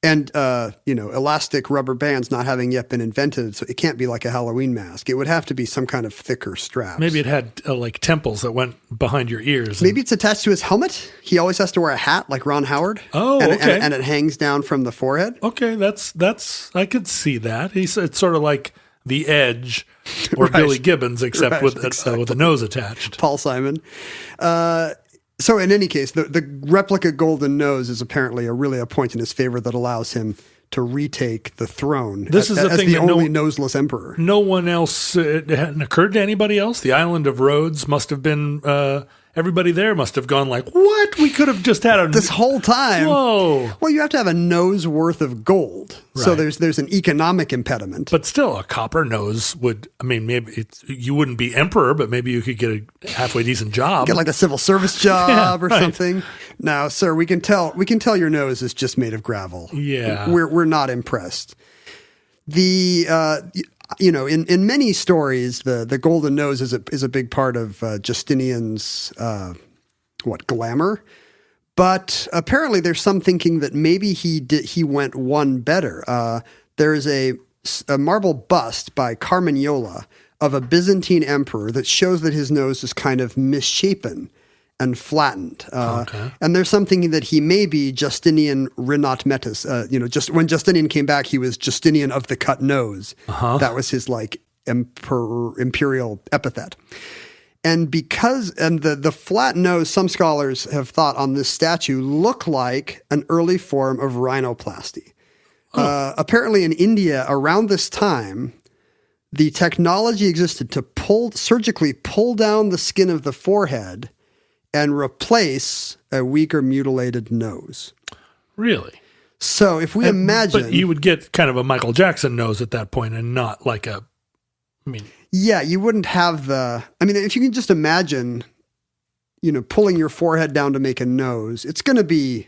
Speaker 5: And, elastic rubber bands not having yet been invented, so it can't be like a Halloween mask. It would have to be some kind of thicker strap.
Speaker 4: Maybe it had like temples that went behind your ears.
Speaker 5: Maybe it's attached to his helmet. He always has to wear a hat like Ron Howard.
Speaker 4: Oh, okay.
Speaker 5: And it hangs down from the forehead.
Speaker 4: Okay, that's I could see that. It's sort of like The Edge or
Speaker 5: Right.
Speaker 4: Billy Gibbons, except
Speaker 5: Right,
Speaker 4: with
Speaker 5: exactly.
Speaker 4: with a nose attached.
Speaker 5: Paul Simon. So in any case, the replica golden nose is apparently a point in his favor that allows him to retake the throne
Speaker 4: This is the
Speaker 5: as
Speaker 4: thing
Speaker 5: the
Speaker 4: that
Speaker 5: only noseless emperor.
Speaker 4: No one else, it hadn't occurred to anybody else. The island of Rhodes must have been, everybody there must have gone like, what? We could have just had
Speaker 5: This whole time.
Speaker 4: Whoa.
Speaker 5: Well, you have to have a nose worth of gold. So
Speaker 4: Right.
Speaker 5: there's an economic impediment.
Speaker 4: But still, a copper nose would, maybe you wouldn't be emperor, but maybe you could get a halfway decent job.
Speaker 5: Get like a civil service job or
Speaker 4: right.
Speaker 5: something. Now, sir, we can tell your nose is just made of gravel.
Speaker 4: Yeah.
Speaker 5: We're not impressed. In many stories, the golden nose is a big part of Justinian's glamour. But apparently, there's some thinking that maybe he went one better. There is a marble bust by Carmignola of a Byzantine emperor that shows that his nose is kind of misshapen and flattened.
Speaker 4: Okay.
Speaker 5: And there's something that he may be Justinian Rhinokopia. Just when Justinian came back, he was Justinian of the cut nose. That was his imperial epithet. And the flat nose, some scholars have thought on this statue look like an early form of rhinoplasty. Apparently in India around this time, the technology existed to surgically pull down the skin of the forehead and replace a weak or mutilated nose.
Speaker 4: Really?
Speaker 5: So if we imagine...
Speaker 4: But you would get kind of a Michael Jackson nose at that point and not like
Speaker 5: Yeah, you wouldn't have if you can just imagine, pulling your forehead down to make a nose, it's going to be...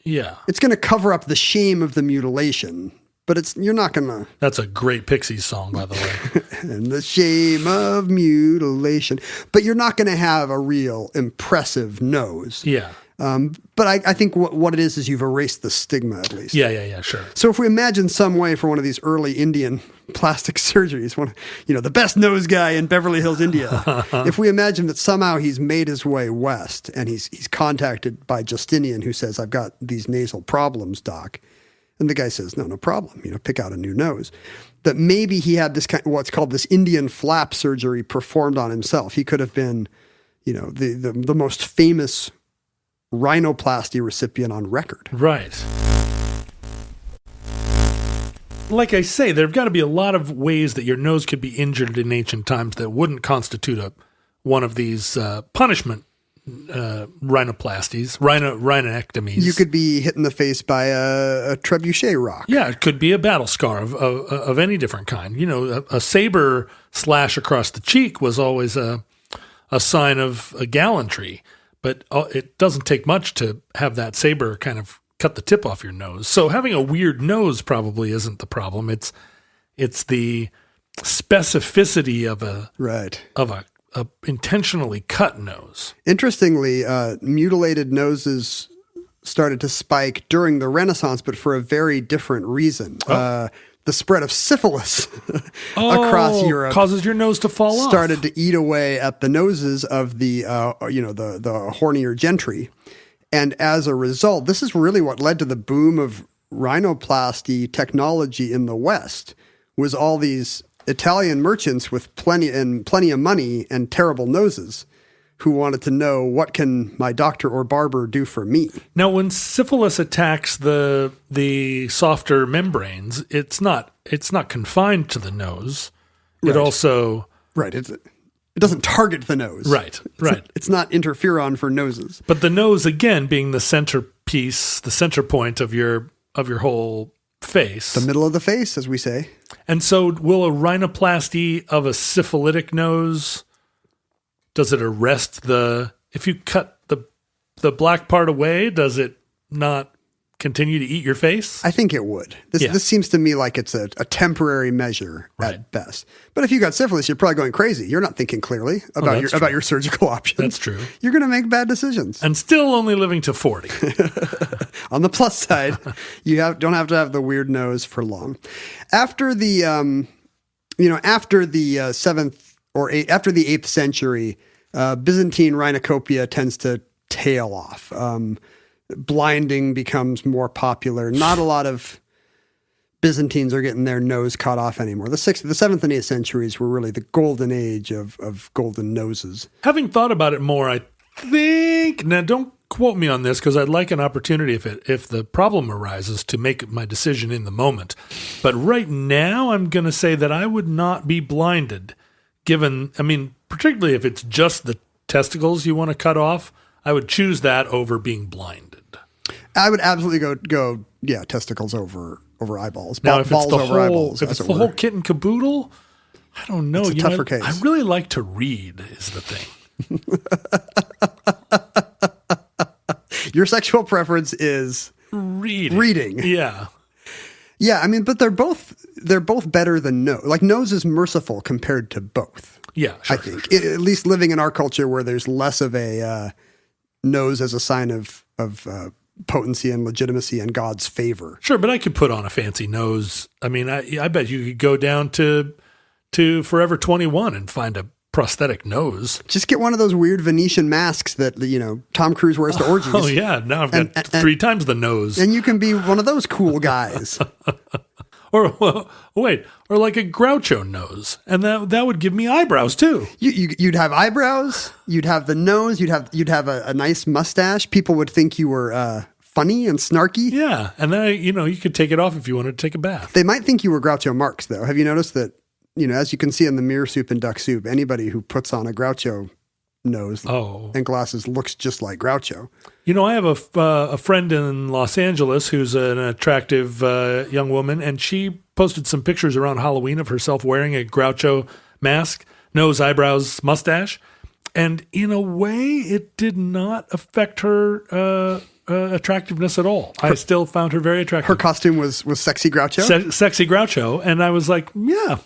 Speaker 4: Yeah.
Speaker 5: It's going to cover up the shame of the mutilation, but you're not going to...
Speaker 4: That's a great Pixies song, by the way.
Speaker 5: And the shame of mutilation. But you're not going to have a real impressive nose.
Speaker 4: Yeah.
Speaker 5: But I think what it is you've erased the stigma at least.
Speaker 4: Yeah, sure.
Speaker 5: So if we imagine some way for one of these early Indian plastic surgeries, the best nose guy in Beverly Hills, India, if we imagine that somehow he's made his way west and he's contacted by Justinian who says, I've got these nasal problems, doc. And the guy says, no problem, pick out a new nose. That maybe he had this what's called this Indian flap surgery performed on himself. He could have been, the most famous rhinoplasty recipient on record.
Speaker 4: Right. Like I say, there have got to be a lot of ways that your nose could be injured in ancient times that wouldn't constitute one of these punishment rhinoplasties, rhinectomies.
Speaker 5: You could be hit in the face by a trebuchet rock.
Speaker 4: Yeah, it could be a battle scar of any different kind. A saber slash across the cheek was always a sign of a gallantry. But it doesn't take much to have that saber kind of cut the tip off your nose. So having a weird nose probably isn't the problem. It's the specificity of a intentionally cut nose.
Speaker 5: Interestingly, mutilated noses started to spike during the Renaissance, but for a very different reason. The spread of syphilis across Europe
Speaker 4: causes your nose to fall off.
Speaker 5: Started to eat away at the noses of the hornier gentry. And as a result, this is really what led to the boom of rhinoplasty technology in the West, was all these Italian merchants with plenty of money and terrible noses who wanted to know, what can my doctor or barber do for me?
Speaker 4: Now, when syphilis attacks the softer membranes, it's not confined to the nose.
Speaker 5: Right.
Speaker 4: It also
Speaker 5: it doesn't target the nose.
Speaker 4: Right.
Speaker 5: It's not interferon for noses.
Speaker 4: But the nose, again, being the centerpiece, the center point of your whole face,
Speaker 5: the middle of the face, as we say.
Speaker 4: And so, will a rhinoplasty of a syphilitic nose? Does it arrest if you cut the black part away, does it not continue to eat your face?
Speaker 5: I think it would. This seems to me like it's a temporary measure at best. But if you got syphilis, you're probably going crazy. You're not thinking clearly about your surgical options.
Speaker 4: That's true.
Speaker 5: You're going to make bad decisions.
Speaker 4: And still only living to 40.
Speaker 5: On the plus side, you don't have to have the weird nose for long. After the after the 8th century, Byzantine Rhinokopia tends to tail off. Blinding becomes more popular. Not a lot of Byzantines are getting their nose cut off anymore. The 7th and 8th centuries were really the golden age of golden noses.
Speaker 4: Having thought about it more, I think, now don't quote me on this because I'd like an opportunity if the problem arises to make my decision in the moment. But right now, I'm going to say that I would not be blinded, particularly if it's just the testicles you want to cut off, I would choose that over being blinded.
Speaker 5: I would absolutely go testicles over eyeballs.
Speaker 4: Now, if it's the
Speaker 5: eyeballs,
Speaker 4: if it's the whole kit and caboodle, I don't know.
Speaker 5: It's a tougher case.
Speaker 4: I really like to read is the thing.
Speaker 5: Your sexual preference is reading.
Speaker 4: Yeah.
Speaker 5: Yeah, but they're both better than nose. Like nose is merciful compared to both.
Speaker 4: Yeah, sure,
Speaker 5: I think. At least living in our culture where there's less of a nose as a sign of potency and legitimacy and God's favor.
Speaker 4: Sure, but I could put on a fancy nose. I bet you could go down to Forever 21 and find a prosthetic nose.
Speaker 5: Just get one of those weird Venetian masks that Tom Cruise wears to orgies.
Speaker 4: Oh yeah, now I've got 3 times the nose.
Speaker 5: And you can be one of those cool guys.
Speaker 4: Or like a Groucho nose, and that would give me eyebrows too.
Speaker 5: You'd have eyebrows, you'd have the nose, you'd have a nice mustache. People would think you were funny and snarky.
Speaker 4: Yeah, and then you could take it off if you wanted to take a bath.
Speaker 5: They might think you were Groucho Marx, though. Have you noticed that? As you can see in the Mirror Soup and Duck Soup, anybody who puts on a Groucho nose and glasses looks just like Groucho.
Speaker 4: I have a friend in Los Angeles who's an attractive young woman, and she posted some pictures around Halloween of herself wearing a Groucho mask, nose, eyebrows, mustache. And in a way, it did not affect her attractiveness at all. I still found her very attractive.
Speaker 5: Her costume was sexy Groucho?
Speaker 4: Sexy Groucho. And I was like, yeah,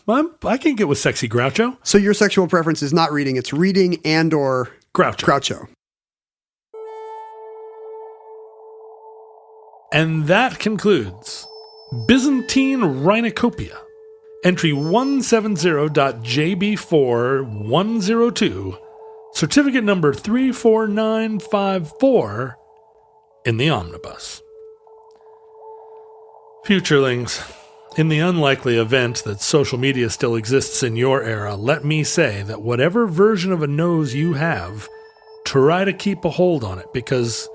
Speaker 4: I can get with sexy Groucho.
Speaker 5: So your sexual preference is not reading, it's reading and or Groucho.
Speaker 4: And that concludes Byzantine Rhinokopia, entry 170.JB4102, certificate number 34954 in the omnibus. Futurelings, in the unlikely event that social media still exists in your era, let me say that whatever version of a nose you have, try to keep a hold on it, because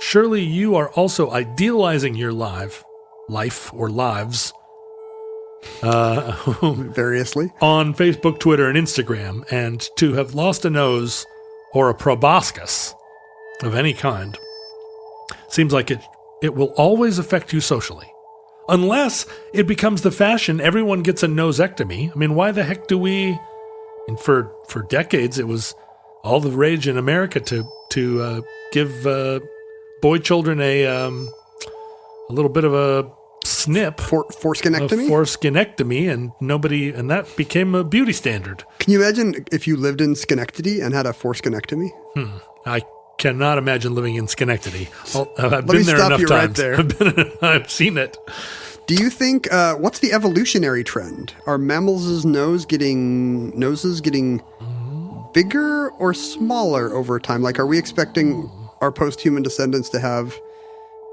Speaker 4: surely you are also idealizing your life or lives
Speaker 5: variously
Speaker 4: on Facebook, Twitter, and Instagram, and to have lost a nose or a proboscis of any kind seems like it will always affect you socially. Unless it becomes the fashion, everyone gets a nosectomy. Why the heck do we... for decades, it was all the rage in America to give boy children a little bit of a snip.
Speaker 5: Foreskinectomy?
Speaker 4: A foreskinectomy, and that became a beauty standard.
Speaker 5: Can you imagine if you lived in Schenectady and had a foreskinectomy?
Speaker 4: I cannot imagine living in Schenectady. I've been there enough times.
Speaker 5: Right there.
Speaker 4: I've seen it.
Speaker 5: Do you think, what's the evolutionary trend? Are mammals' noses getting bigger or smaller over time? Like, are we expecting our post-human descendants to have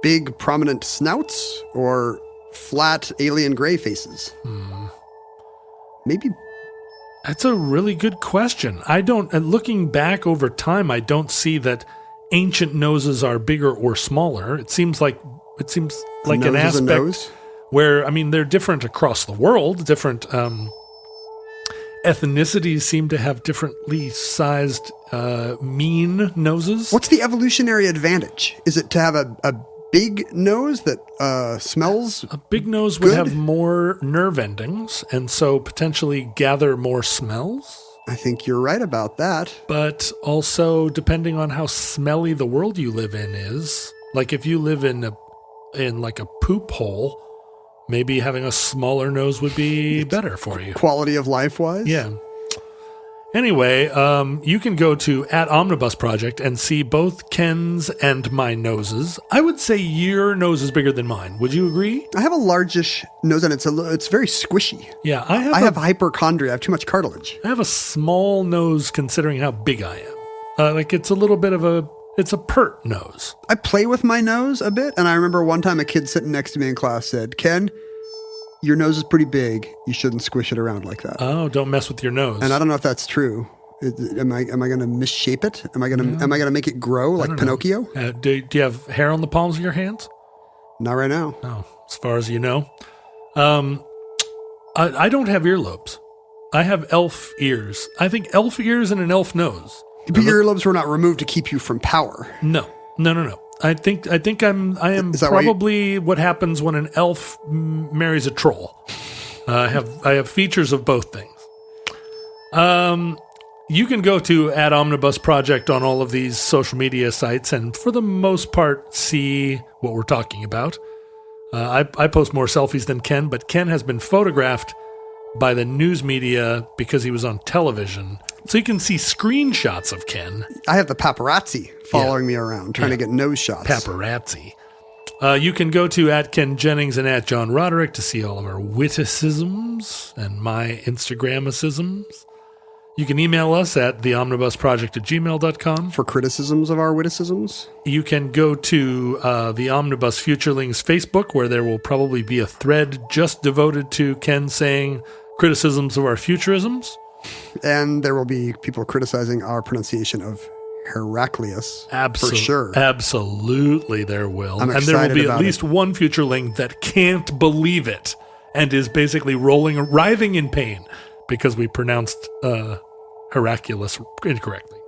Speaker 5: big, prominent snouts or flat, alien gray faces? Maybe.
Speaker 4: That's a really good question. Looking back over time, I don't see that ancient noses are bigger or smaller. It seems like an aspect where, they're different across the world. Different ethnicities seem to have differently sized mean noses.
Speaker 5: What's the evolutionary advantage? Is it to have a big nose that smells
Speaker 4: A big nose would have more nerve endings, and so potentially gather more smells.
Speaker 5: I think you're right about that.
Speaker 4: But also, depending on how smelly the world you live in is, like if you live in in like a poop hole, maybe having a smaller nose would be better for you.
Speaker 5: Quality of life wise?
Speaker 4: Yeah. Anyway, you can go to @Omnibus Project and see both Ken's and my noses. I would say your nose is bigger than mine. Would you agree?
Speaker 5: I have a largish nose and it's very squishy.
Speaker 4: Yeah,
Speaker 5: I have hypochondria. I have too much cartilage.
Speaker 4: I have a small nose considering how big I am. It's a little bit of it's a pert nose.
Speaker 5: I play with my nose a bit, and I remember one time a kid sitting next to me in class said, "Ken, your nose is pretty big. You shouldn't squish it around like that."
Speaker 4: Oh, don't mess with your nose.
Speaker 5: And I don't know if that's true. Am I going to misshape it? Am I going to make it grow like Pinocchio?
Speaker 4: Do you have hair on the palms of your hands?
Speaker 5: Not right now.
Speaker 4: No, as far as you know. I don't have earlobes. I have elf ears. I think elf ears and an elf nose.
Speaker 5: But your earlobes were not removed to keep you from power.
Speaker 4: No. I think I am probably what happens when an elf marries a troll. I have features of both things. You can go to @Omnibus Project on all of these social media sites, and for the most part, see what we're talking about. I post more selfies than Ken, but Ken has been photographed by the news media because he was on television. So you can see screenshots of Ken.
Speaker 5: I have the paparazzi following me around, trying to get nose shots.
Speaker 4: Paparazzi. You can go to @KenJennings and @JohnRoderick to see all of our witticisms and my Instagramicisms. You can email us at theomnibusproject@gmail.com.
Speaker 5: For criticisms of our witticisms.
Speaker 4: You can go to the Omnibus Futurelings Facebook, where there will probably be a thread just devoted to Ken saying criticisms of our futurisms.
Speaker 5: And there will be people criticizing our pronunciation of Heraclius. For sure.
Speaker 4: Absolutely there will.
Speaker 5: I'm
Speaker 4: and there will be
Speaker 5: excited
Speaker 4: at least one futureling that can't believe it and is basically writhing in pain because we pronounced Heraclius incorrectly.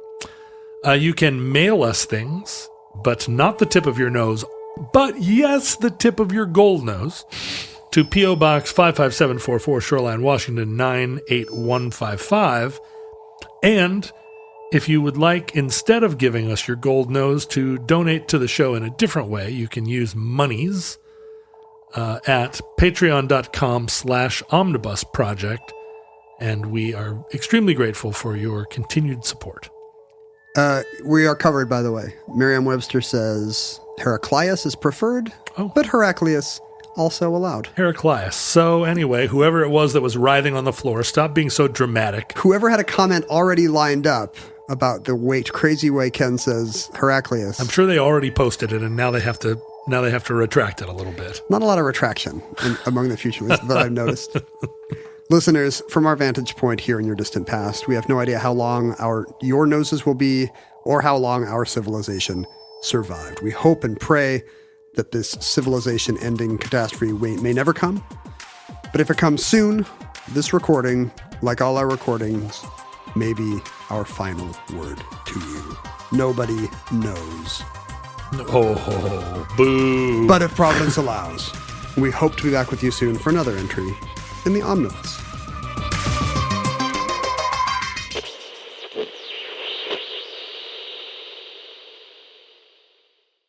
Speaker 4: You can mail us things, but not the tip of your nose, but yes, the tip of your gold nose, to P.O. Box 55744, Shoreline, Washington 98155. And if you would like, instead of giving us your gold nose, to donate to the show in a different way, you can use monies at patreon.com/Omnibus Project. And we are extremely grateful for your continued support.
Speaker 5: We are covered, by the way. Merriam-Webster says Heraclius is preferred, but Heraclius also allowed.
Speaker 4: Heraclius. So anyway, whoever it was that was writhing on the floor, stop being so dramatic.
Speaker 5: Whoever had a comment already lined up about the crazy way Ken says Heraclius.
Speaker 4: I'm sure they already posted it, and now they have to retract it a little bit.
Speaker 5: Not a lot of retraction among the futurists that I've noticed. Listeners, from our vantage point here in your distant past, we have no idea how long your noses will be or how long our civilization survived. We hope and pray that this civilization-ending catastrophe may never come. But if it comes soon, this recording, like all our recordings, may be our final word to you. Nobody knows.
Speaker 4: Oh, boo.
Speaker 5: But if Providence allows, we hope to be back with you soon for another entry in the Omnibus.